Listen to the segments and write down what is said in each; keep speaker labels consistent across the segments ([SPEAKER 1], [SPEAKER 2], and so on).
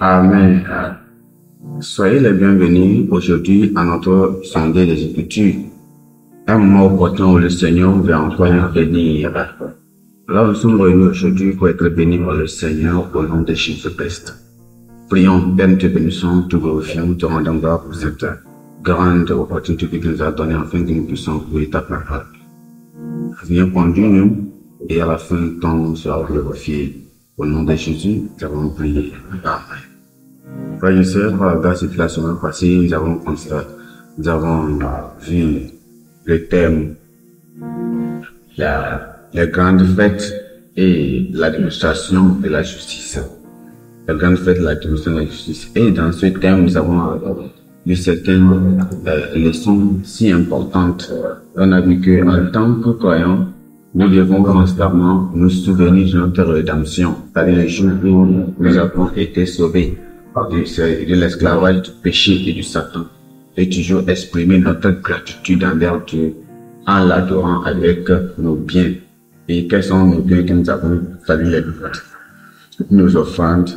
[SPEAKER 1] Amen. Soyez les bienvenus aujourd'hui à notre Sunday des Écritures. Un moment opportun où le Seigneur veut encore nous bénir. Alors nous sommes réunis aujourd'hui pour être bénis par le Seigneur au nom de Jésus-Christ. Prions, Père, nous te bénissons, te glorifions, nous te rendons gloire pour cette grande opportunité que tu nous as donnée afin que nous puissions ouvrir ta parole. Viens conduire-nous et à la fin du temps, nous sera glorifié. Au nom de Jésus, nous avons prié. Amen. Frères et sœurs, grâce à la semaine passée, nous avons vu le thème, les grandes fêtes et l'administration de la justice. La grande fête de l'administration de la justice. Et dans ce thème, nous avons vu certaines leçons si importantes. On a vu qu'en tant que croyants, nous devons constamment nous souvenir de notre rédemption, c'est-à-dire le jour où nous avons été sauvés de l'esclavage du péché et du Satan, et toujours exprimer notre gratitude envers Dieu en l'adorant avec nos biens. Et quels sont nos biens que nous avons, c'est-à-dire nos offrandes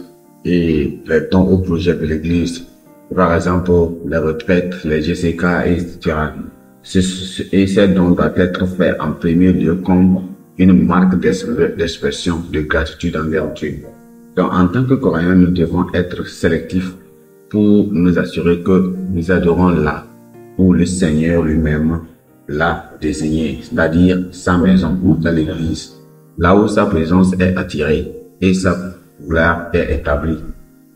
[SPEAKER 1] et les dons au projet de l'Église, par exemple les retraites, les GCK, etc. Et ces dons doivent être faits en premier lieu comme une marque d'expression de gratitude envers Dieu. Donc, en tant que croyants, nous devons être sélectifs pour nous assurer que nous adorons là où le Seigneur lui-même l'a désigné, c'est-à-dire sa maison ou dans l'Église, là où sa présence est attirée et sa gloire est établie.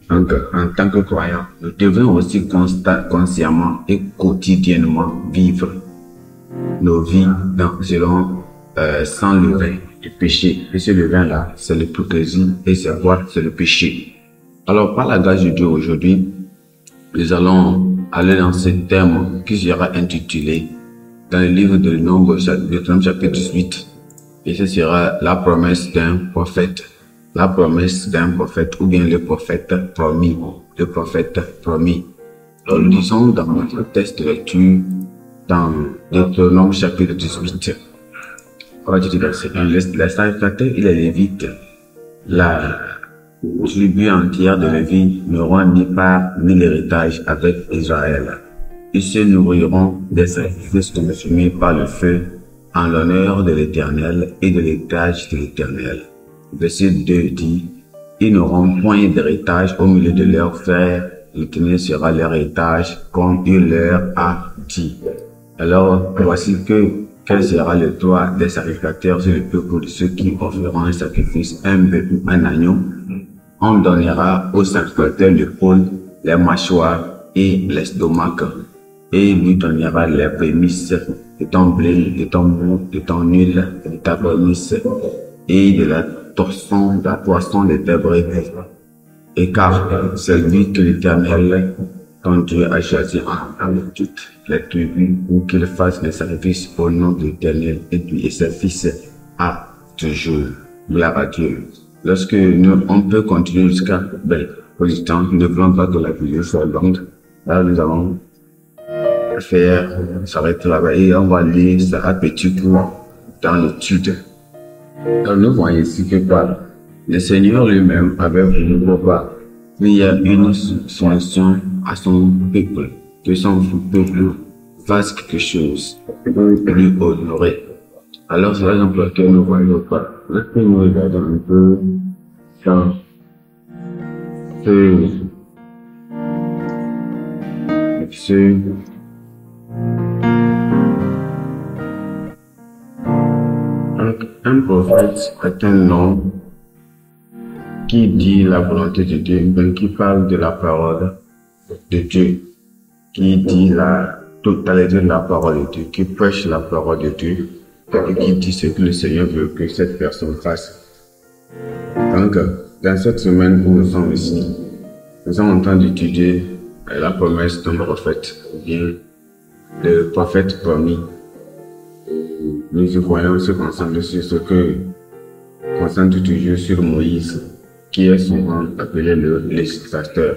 [SPEAKER 1] Donc, en tant que croyants, nous devons aussi consciemment et quotidiennement vivre nos vies sans levain du péché. Et ce levain-là, c'est l'hypocrisie, et c'est quoi? C'est le péché. Alors, par la grâce de Dieu aujourd'hui, nous allons aller dans ce thème qui sera intitulé dans le livre de Nombre, chapitre 18, et ce sera la promesse d'un prophète. La promesse d'un prophète, ou bien le prophète promis. Le prophète promis. Alors, nous disons dans notre texte de lecture, dans Deutéronome chapitre 18, le sacrificateur et les Lévites, la tribu entière de Lévi n'auront ni part ni l'héritage avec Israël. Ils se nourriront des sacrifices consumés par le feu en l'honneur de l'Éternel et de l'héritage de l'Éternel. Verset 2 dit, ils n'auront point d'héritage au milieu de leurs frères, l'Éternel sera leur héritage comme il leur a dit. Alors, voici quel sera le droit des sacrificateurs sur le peuple de ceux qui offriront un sacrifice, un bœuf ou un agneau. On donnera au sacrificateur l'épaule, les mâchoires et l'estomac, et il lui donnera les prémices de ton blé, de ton mou, de ton huile, de ta prémisse, et de la torsion, de la poisson des débris. Et car c'est lui que l'Éternel, ton Dieu, a choisi avec toutes les tribus pour qu'il fasse les sacrifices au nom de l'Éternel et lui et ses fils à toujours. Gloire à Dieu. Lorsque on peut continuer jusqu'à, pour le temps, nous ne voulons pas que la vidéo soit longue. Là, nous allons s'arrêter là-bas et on va lire ça à petit coup dans l'étude. Alors, nous voyons ici que le Seigneur lui-même avait voulu voir qu'il y a une solution à son peuple, que son peuple fasse quelque chose pour lui honorer. Alors, c'est l'exemple lequel nous voyons pas. Lorsque nous regardons un peu dans un prophète est un nom qui dit la volonté de Dieu, qui parle de la parole de Dieu, qui dit la totalité de la parole de Dieu, qui prêche la parole de Dieu, et qui dit ce que le Seigneur veut que cette personne fasse. Donc, dans cette semaine où nous sommes ici, nous sommes en train d'étudier la promesse d'un prophète, ou bien le prophète promis. Nous voyons se concentrer sur ce que concentre toujours sur Moïse, qui est souvent appelé le législateur.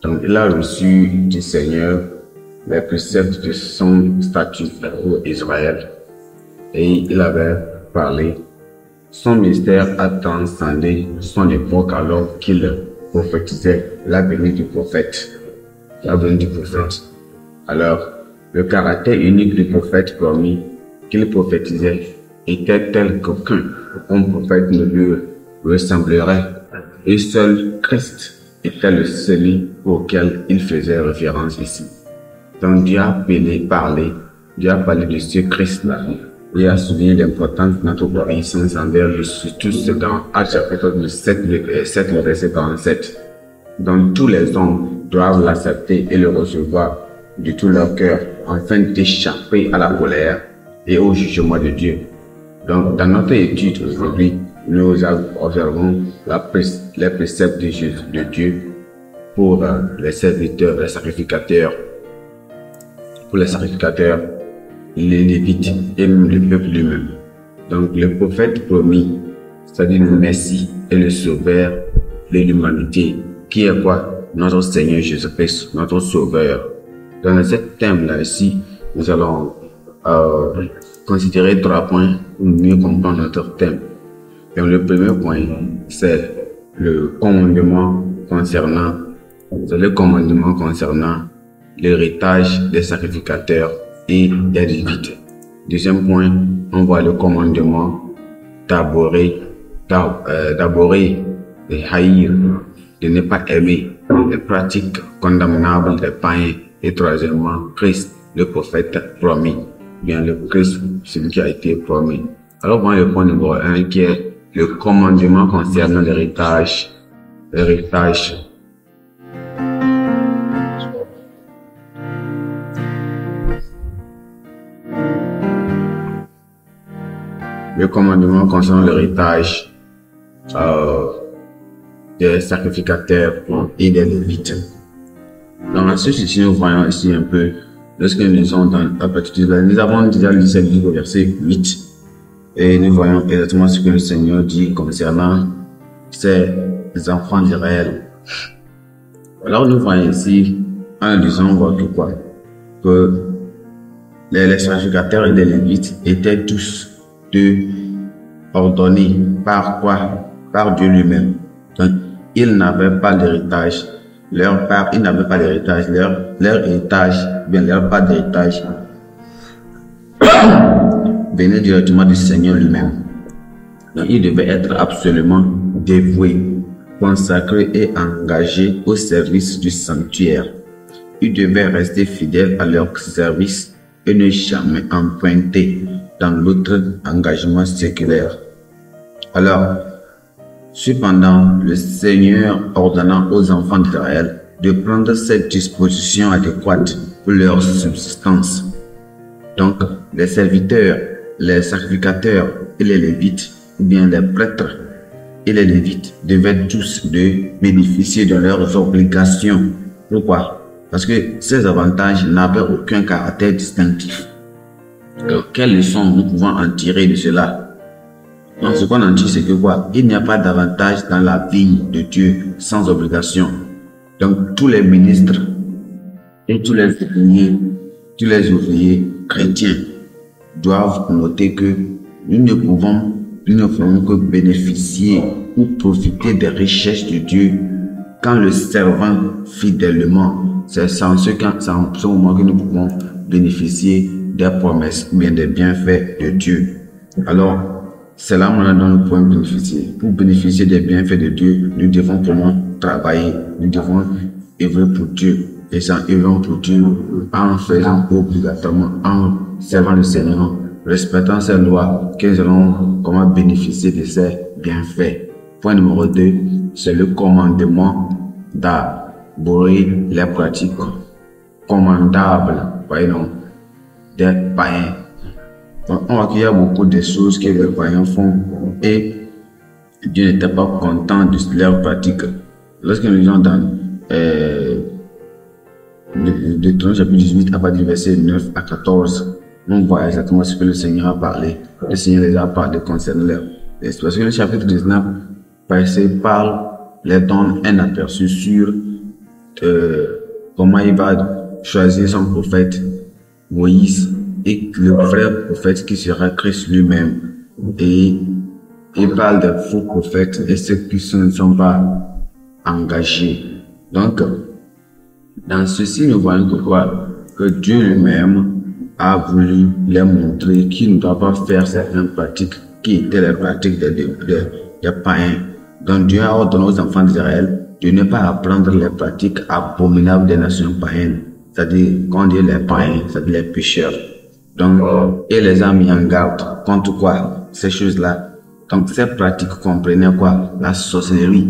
[SPEAKER 1] Donc, il a reçu du Seigneur les préceptes de son statut pour Israël. Et il avait parlé. Son ministère a transcendé son époque alors qu'il prophétisait la venue du prophète. La venue du prophète. Alors, le caractère unique du prophète promis qu'il prophétisait était tel qu'aucun prophète ne lui ressemblerait. Et seul Christ était le celui auquel il faisait référence ici. Donc Dieu a parlé de ce Christ-là. Il a souligné l'importance de notre obéissance envers lui, surtout ce dans Actes chapitre 7, le verset 47. Donc tous les hommes doivent l'accepter et le recevoir de tout leur cœur, afin d'échapper à la colère et au jugement de Dieu. Donc dans notre étude aujourd'hui, nous observons les préceptes de Dieu pour les serviteurs, les sacrificateurs, pour les sacrificateurs, les Lévites et même le peuple lui-même. Donc le prophète promis, c'est-à-dire le Messie et le Sauveur de l'humanité, qui est quoi? Notre Seigneur Jésus-Christ, notre Sauveur. Dans ce thème-là ici, nous allons considérer 3 points pour mieux comprendre notre thème. Donc le premier point, c'est le commandement concernant l'héritage des sacrificateurs et des Lévites. Deuxième point, on voit le commandement d'aborer, de haïr, de ne pas aimer les pratiques condamnables des païens. Et troisièmement, Christ, le prophète promis. Bien, le Christ, celui qui a été promis. Alors, voilà le point numéro 1 qui est le commandement concernant l'héritage. Le commandement concernant l'héritage des sacrificateurs et des Lévites. Dans ceci, nous voyons ici un peu, lorsque nous sommes dans la partie de nous avons déjà lu ce livre au verset 8, et nous voyons exactement ce que le Seigneur dit concernant ces enfants d'Israël. Alors nous voyons ici, en lisant, on voit tout quoi, que les sacrificateurs et les Lévites étaient tous ordonnés par quoi? Par Dieu lui-même. Donc, ils n'avaient pas d'héritage. Leur part, ils n'avaient pas d'héritage. Leur héritage, bien leur part d'héritage, venait directement du Seigneur lui-même. Donc, ils devaient être absolument dévoués, consacrés et engagés au service du sanctuaire. Ils devaient rester fidèles à leur service et ne jamais emprunter dans l'autre engagement séculaire. Alors, cependant, le Seigneur ordonnant aux enfants d'Israël de prendre cette disposition adéquate pour leur subsistance. Donc, les serviteurs, les sacrificateurs et les Lévites, ou bien les prêtres et les Lévites, devaient tous bénéficier de leurs obligations. Pourquoi? Parce que ces avantages n'avaient aucun caractère distinctif. Alors, quelles leçons nous pouvons en tirer de cela? Donc, ce qu'on en tire, c'est que quoi? Il n'y a pas d'avantage dans la vie de Dieu sans obligation. Donc, tous les ministres et tous les ouvriers chrétiens doivent noter que nous ne pouvons que bénéficier ou profiter des richesses de Dieu quand le servant fidèlement. C'est en ce moment que nous pouvons bénéficier des promesses ou bien des bienfaits de Dieu. Alors, c'est là où nous pouvons bénéficier. Pour bénéficier des bienfaits de Dieu, nous devons vraiment travailler, nous devons œuvrer pour Dieu. Et ça, œuvrons pour Dieu en faisant obligatoirement, en servant le Seigneur, respectant ses lois, que nous allons comment bénéficier de ces bienfaits. Point numéro 2, c'est le commandement d'abolir les pratiques commandables, voyons, des païens. Donc, on voit qu'il y a beaucoup de choses que les païens font et Dieu n'était pas content de leurs pratiques. Lorsque nous lisons dans Deutéronome chapitre 18 à partir du verset 9 à 14, on voit exactement ce que le Seigneur a parlé. Le Seigneur les a parlé concernant leur esprit. Parce que le chapitre 19 les donne un aperçu sur comment il va choisir son prophète Moïse et le vrai prophète qui sera Christ lui-même. Et il parle des faux prophètes et ceux qui ne sont pas engagés. Donc, dans ceci, nous voyons que quoi? Que Dieu lui-même a voulu les montrer qu'il ne doit pas faire certaines pratiques qui étaient les pratiques des païens. Donc Dieu a ordonné aux enfants d'Israël de ne pas apprendre les pratiques abominables des nations païennes. C'est-à-dire, quand on dit les païens, c'est-à-dire les pécheurs. Donc, et les a mis en garde contre quoi? Ces choses-là. Donc, ces pratiques comprenaient quoi? La sorcellerie.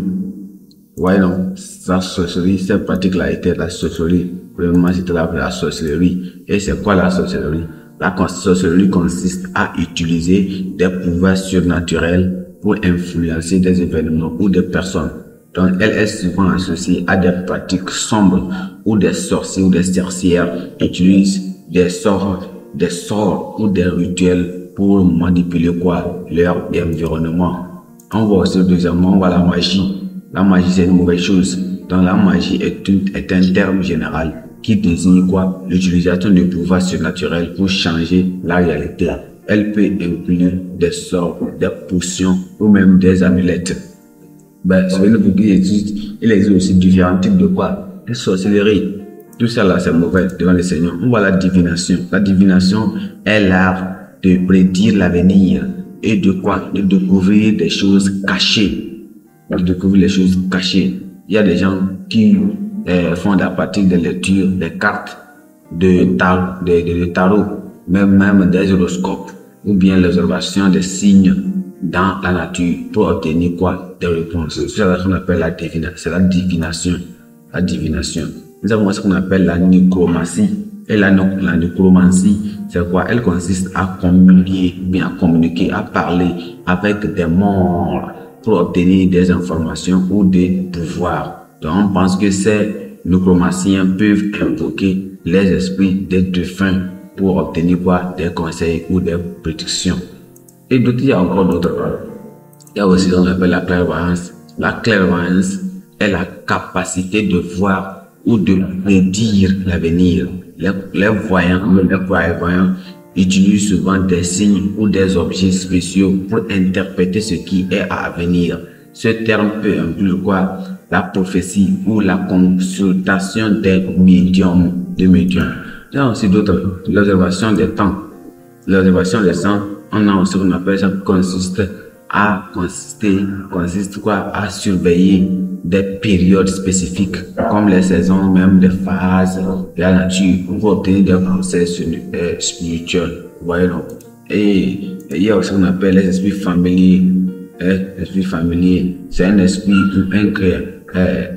[SPEAKER 1] Ouais, non, la sorcellerie, cette pratique-là était la sorcellerie. Premièrement, c'était la sorcellerie. Et c'est quoi la sorcellerie? La sorcellerie consiste à utiliser des pouvoirs surnaturels pour influencer des événements ou des personnes. Donc, elle est souvent associée à des pratiques sombres où des sorciers ou des sorcières utilisent des sorts ou des rituels pour manipuler quoi? Leur environnement. On voit aussi deuxièmement, on voit la magie. La magie, c'est une mauvaise chose. Donc, la magie est un terme général qui désigne quoi? L'utilisation de pouvoirs surnaturels pour changer la réalité. Elle peut inclure des sorts, des potions ou même des amulettes. Ben, sur le bouquet il existe aussi différents types de quoi? Des sorcelleries. Tout ça là, c'est mauvais devant le Seigneur. On voit la divination. La divination est l'art de prédire l'avenir et de quoi? De découvrir des choses cachées. De découvrir les choses cachées. Il y a des gens qui font la pratique de lecture des cartes de tarot, même des horoscopes, ou bien l'observation des signes dans la nature pour obtenir quoi? Des réponses. C'est ça qu'on appelle la divination. C'est la divination. La divination. Nous avons ce qu'on appelle la nécromancie. Et la nécromancie, c'est quoi? Elle consiste à communiquer, à parler avec des morts pour obtenir des informations ou des pouvoirs. Donc, on pense que ces nécromanciens peuvent invoquer les esprits des défunts pour obtenir quoi? Des conseils ou des prédictions. Et d'autres, il y a encore d'autres. Il y a aussi ce qu'on appelle la clairvoyance. La clairvoyance est la capacité de voir ou de prédire l'avenir. Les voyants utilisent souvent des signes ou des objets spéciaux pour interpréter ce qui est à venir. Ce terme peut inclure quoi? La prophétie ou la consultation des médiums. Il y a aussi d'autres. L'observation des temps. L'observation des temps, on a aussi ce qu'on appelle ça, consiste quoi? À surveiller des périodes spécifiques, comme les saisons, même des phases de la nature, pour obtenir des conseils spirituels. Voyez donc. Et il y a aussi ce qu'on appelle les esprits familiers. L'esprit familier, c'est un esprit ou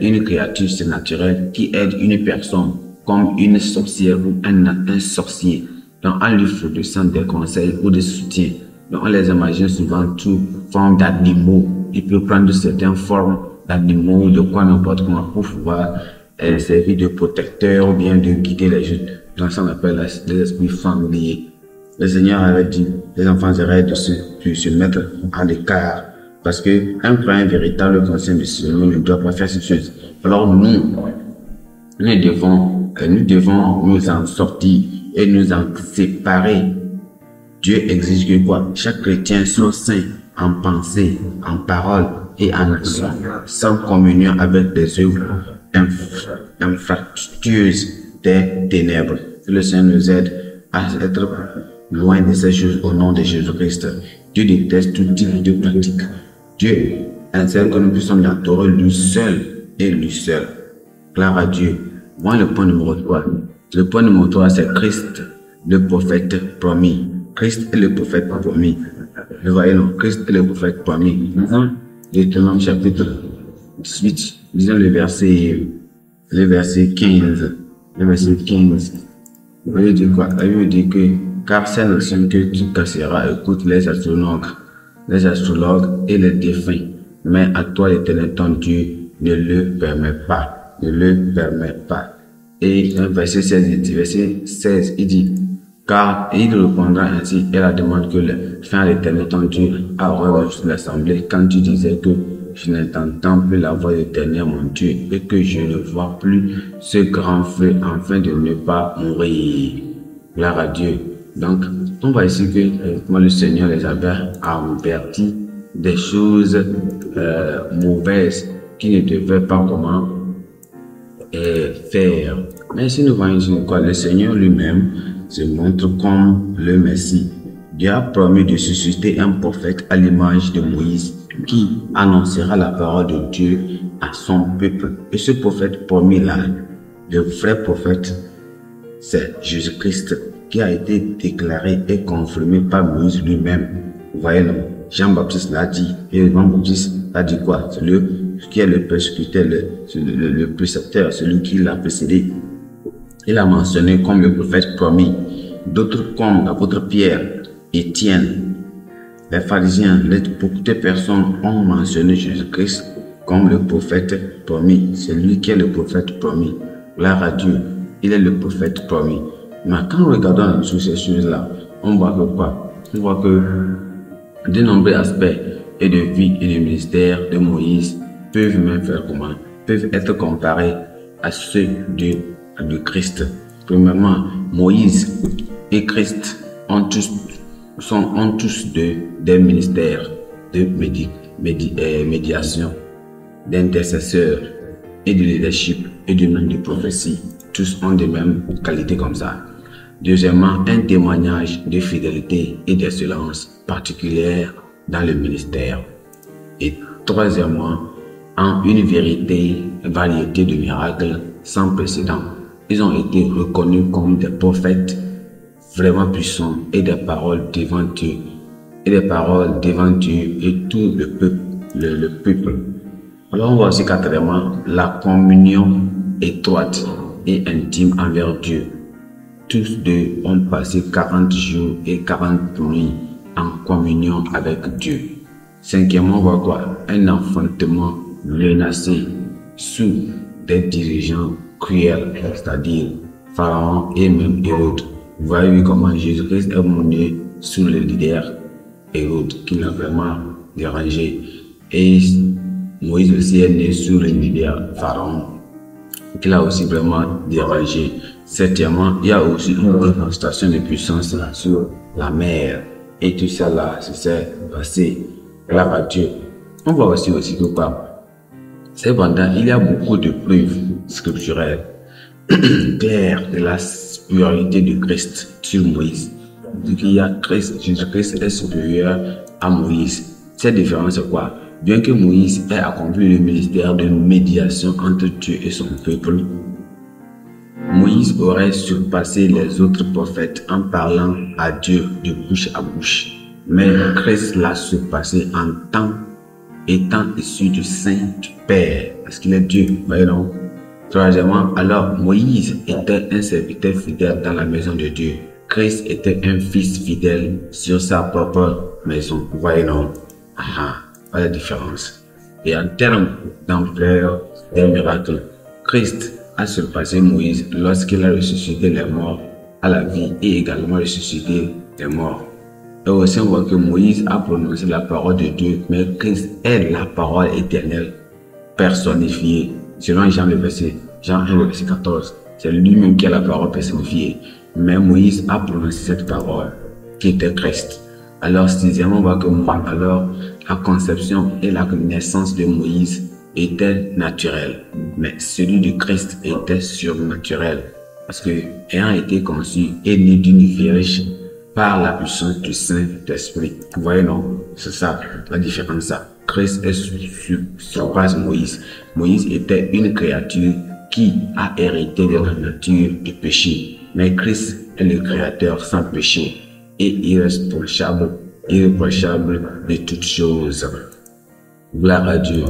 [SPEAKER 1] une créature surnaturelle qui aide une personne, comme une sorcière ou un sorcier, donc en lui fournissant des conseils ou des soutiens. Donc on les imagine souvent sous forme d'animaux. Il peut prendre certaines formes d'animaux, de quoi n'importe comment, pour pouvoir servir de protecteur ou bien de guider les jeunes. Donc ça on appelle les esprits familiers. Le Seigneur avait dit, les enfants d'Israël de se mettre à l'écart. Parce que un croyant véritable conscient du Seigneur ne doit pas faire ces choses. Alors nous devons nous en sortir et nous en séparer. Dieu exige que quoi? Chaque chrétien soit saint en pensée, en parole et en action, sans communion avec des œuvres infractueuses des ténèbres. Que le Seigneur nous aide à être loin de ces choses au nom de Jésus-Christ. Dieu déteste tout type de pratique. Dieu insère que nous puissions l'adorer lui seul et lui seul. Gloire à Dieu. Moi, le point numéro 3. Le point numéro 3, c'est Christ, le prophète promis. Christ est le prophète promis. Vous voyez, non? Christ est le prophète promis. Deutéronome chapitre 18, disons le verset 15. Le verset 15. Vous voyez dire quoi? La Bible dit que, car c'est la nation que tu casseras, écoute les astrologues et les défunts. Mais à toi, l'Éternel, ton Dieu, ne le permet pas. Ne le permet pas. Et verset 16, il dit, car il répondra ainsi, et la demande que le fin l'Éternel, ton Dieu, a reçu l'assemblée quand tu disais que je n'entends plus la voix de l'Éternel, mon Dieu, et que je ne vois plus ce grand feu afin de ne pas mourir. Gloire à Dieu. Donc, on voit ici que le Seigneur les avait avertis des choses mauvaises qui ne devait pas comment faire. Mais si nous voyons ici quoi, le Seigneur lui-même se montre comme le Messie. Dieu a promis de susciter un prophète à l'image de Moïse qui annoncera la parole de Dieu à son peuple. Et ce prophète promis-là, le vrai prophète, c'est Jésus-Christ qui a été déclaré et confirmé par Moïse lui-même. Vous voyez, non? Jean-Baptiste l'a dit. Et Jean-Baptiste a dit quoi? C'est qui est le persécuteur, le précepteur, celui qui l'a précédé. Il a mentionné comme le prophète promis. D'autres comme l'apôtre Pierre, Étienne, les pharisiens, beaucoup de personnes ont mentionné Jésus-Christ comme le prophète promis. C'est lui qui est le prophète promis. Gloire à Dieu, il est le prophète promis. Mais quand nous regardons sur ces choses-là, on voit que quoi? On voit que de nombreux aspects et de vie et de ministère de Moïse peuvent même faire comment? Peuvent être comparés à ceux de Christ. Premièrement, Moïse et Christ ont tous des ministères de médiation, d'intercesseur et de leadership et de prophétie. Tous ont des mêmes qualités comme ça. Deuxièmement, un témoignage de fidélité et d'excellence particulière dans le ministère. Et troisièmement, en une variété de miracles sans précédent. Ils ont été reconnus comme des prophètes vraiment puissants et des paroles devant Dieu. Et tout le peuple. Alors on voit aussi quatrièmement la communion étroite et intime envers Dieu. Tous deux ont passé 40 jours et 40 nuits en communion avec Dieu. Cinquièmement, on voit quoi? Un enfantement menacé sous des dirigeants cruels, c'est-à-dire Pharaon et même Hérode. Vous voyez comment Jésus-Christ est mené sous le leader Hérode qui l'a vraiment dérangé. Et Moïse aussi est né sous le leader Pharaon qui l'a aussi vraiment dérangé. Septièmement, il y a aussi une démonstration de puissance sur la mer. Et tout ça là, c'est s'est passé. Gloire à Dieu. On voit aussi que quoi? Cependant, il y a beaucoup de preuves scripturelles claires de la supériorité de Christ sur Moïse. Il y a Jésus-Christ est supérieur à Moïse. Cette différence c'est quoi? Bien que Moïse ait accompli le ministère de médiation entre Dieu et son peuple, Moïse aurait surpassé les autres prophètes en parlant à Dieu de bouche à bouche. Mais Christ l'a surpassé en tant étant issu du sein du Père, parce qu'il est Dieu, voyez-vous. Troisièmement, alors Moïse était un serviteur fidèle dans la maison de Dieu. Christ était un fils fidèle sur sa propre maison, voyez-vous. Voilà la différence. Et en termes d'ampleur des miracles, Christ a surpassé Moïse lorsqu'il a ressuscité les morts à la vie et également ressuscité les morts. Et aussi on voit que Moïse a prononcé la parole de Dieu, mais Christ est la parole éternelle personnifiée. Selon Jean 1, le verset 14, c'est lui-même qui a la parole personnifiée. Mais Moïse a prononcé cette parole qui était Christ. Alors sixièmement, on voit que la conception et la naissance de Moïse était naturelle, mais celui de Christ était surnaturel, parce que ayant été conçu et né d'une vierge par la puissance du Saint-Esprit. Vous voyez, non? C'est ça, la différence. Ça. Christ surpasse Moïse. Moïse était une créature qui a hérité de la nature du péché, mais Christ est le créateur sans péché et irréprochable de toutes choses. Gloire à Dieu.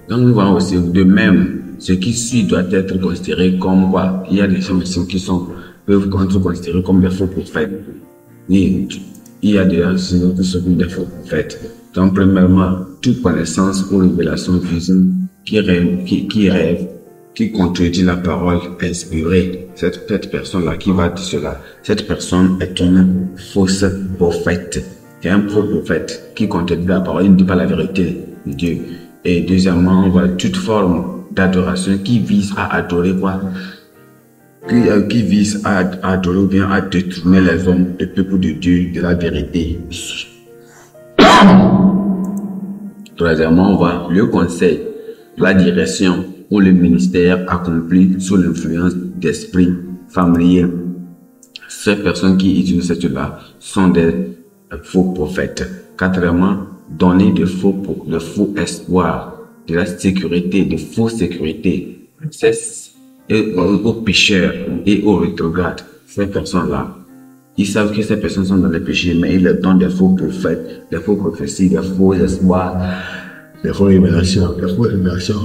[SPEAKER 1] Donc nous voyons aussi de même, ce qui suit doit être considéré comme quoi? Il y a des gens qui peuvent être considérés comme des faux prophètes. Il y a des gens qui sont des faux prophètes. Donc premièrement, toute connaissance ou révélation visible qui contredit la parole inspirée. Cette personne-là qui va dire cela, cette personne est une fausse prophète. C'est un faux prophète qui contredit la parole, il ne dit pas la vérité de Dieu. Et deuxièmement, on voit toute forme d'adoration qui vise à adorer quoi? Qui vise à adorer ou bien à détourner les hommes, le peuple de Dieu, de la vérité. Troisièmement, on voit le conseil la direction ou le ministère accompli sous l'influence d'esprits familiers. Ces personnes qui utilisent cela sont des faux prophètes. Quatrièmement, donner de faux espoirs, de la sécurité, de fausses sécurités. Et aux pécheurs et aux rétrogrades, ces personnes-là, ils savent que ces personnes sont dans les péchés, mais ils leur donnent des faux prophètes, des faux prophéties, des faux espoirs, des faux révélations, des fausses révélations.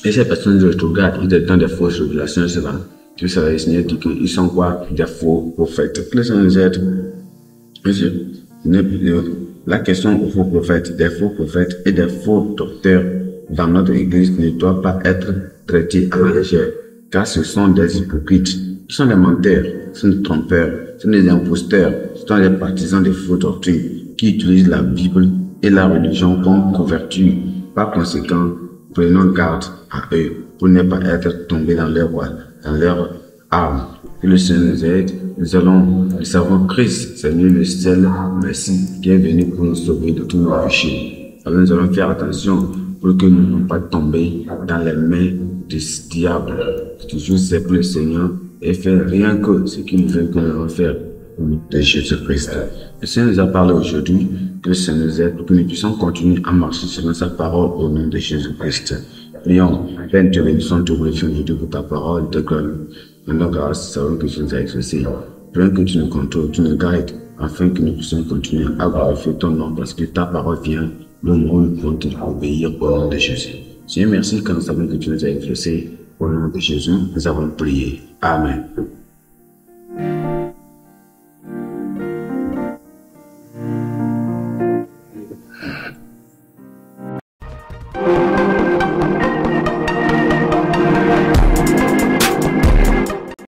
[SPEAKER 1] Et ces personnes rétrogrades, ils leur donnent des fausses révélations, c'est là. Tout ça, le Seigneur dit qu'ils sont quoi? Des faux prophètes. Que le Seigneur nous aide. La question aux faux prophètes, des faux prophètes et des faux docteurs dans notre église ne doit pas être traitée à la légère, car ce sont des hypocrites, ce sont des menteurs, ce sont des trompeurs, ce sont des imposteurs, ce sont des partisans des faux doctrines qui utilisent la Bible et la religion comme couverture. Par conséquent, prenons garde à eux pour ne pas être tombés dans leur arme. Que le Seigneur nous aide. Nous savons Christ, c'est lui le seul Messie qui est venu pour nous sauver de tous nos péchés. Alors nous allons faire attention pour que nous ne soyons pas tombés dans les mains du diable. Toujours c'est pour le Seigneur et faire rien que ce qu'il veut que nous allons faire de Jésus-Christ. Le Seigneur nous a parlé aujourd'hui, que le Seigneur nous aide pour que nous puissions continuer à marcher selon sa parole au nom de Jésus-Christ. Prions, Père, te bénissons, te glorifions aujourd'hui pour ta parole, te glorifions. Maintenant, grâce, savons que tu nous as exaucés. Prions que tu nous contrôles, tu nous guides, afin que nous puissions continuer à glorifier ton nom, parce que ta parole vient, nous pouvons obéir au nom de Jésus. Seigneur, merci quand nous savons que tu nous as exaucés. Au nom de Jésus, nous avons prié. Amen.